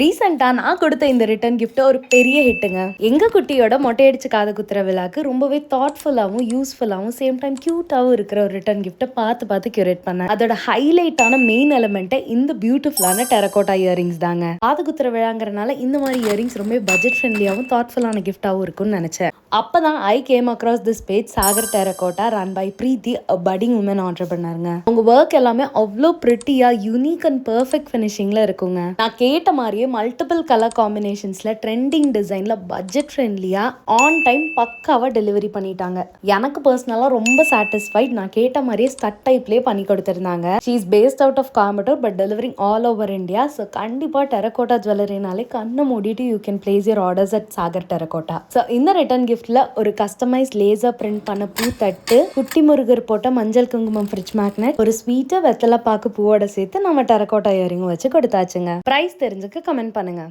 ரீசெண்டா நான் கொடுத்த இந்த ரிட்டர்ன் கிஃப்ட் ஒரு பெரிய ஹிட்டுங்க. எங்க குட்டியோட மொட்டையடிச்சு காது குத்துற விழாக்கு ரொம்பவே தாட்ஃபுல்லாவும் யூஸ்ஃபுல்லாவும் சேம் டைம் கியூட்டாவும் இருக்கிற ஒரு ரிட்டர்ன் கிஃப்ட்டை பார்த்து கியூரேட் பண்ணேன். அதோட ஹைலைட்டான மெயின் எலிமெண்ட்டே இந்த பியூட்டிஃபுல்லான டெரகோட்டா இயரிங்ஸ் தாங்க. காது குத்துற விழாங்கிறனால இந்த மாதிரி இயரிங்ஸ் ரொம்ப பட்ஜெட் ஃப்ரெண்ட்லியாவும் தாட்ஃபுல்லான கிஃப்டாவும் இருக்கும்னு நினைச்சேன். அப்பதான் I came across this page Sagar terracotta run by Preethi, budding women ஆண்டர்பிரனருங்க. அவங்க ஒர்க் எல்லாமே அவ்வளோ பிரிட்டியா யூனிக் அண்ட் பெர்ஃபெக்ட் ஃபினிஷிங்ல இருக்குங்க. நான் கேட்ட மாதிரியே மல்டிபிள் கலர் காம்பினேஷன்ஸ்ல ட்ரெண்டிங் டிசைன்ல பட்ஜெட் ஃப்ரெண்ட்லியா ஆன் டைம் பக்காவா டெலிவரி பண்ணிட்டாங்க. எனக்கு பர்சனலா ரொம்ப சாட்டிஸ்ஃபைட். நான் கேட்ட மாதிரியே ஸ்டட் டைப்லயே பண்ணி கொடுத்திருந்தாங்க. She is based out of Coimbatore but delivering all over India. So கண்டிப்பா டெரகோட்டா ஜுவல்லரினாலே கண்ணை மூடிட்டு you can place your orders at Sagar terracotta. So இந்த ரிட்டர்ன் கிஃப்ட்ல ஒரு கஸ்டமைஸ் லேசர் பிரிண்ட் பண்ண பூ தட்டு, குட்டி முருகர் போட்ட மஞ்சள் குங்குமம் ஃப்ரிட்ஜ் மேக்னெட், ஒரு ஸ்வீட்டை வெத்தலை பாக்கு பூவோட சேர்த்து நம்ம டெரகோட்டா இயரிங் வச்சு கொடுத்தாச்சுங்க. பிரைஸ் தெரிஞ்சுக்க கமெண்ட் பண்ணுங்க.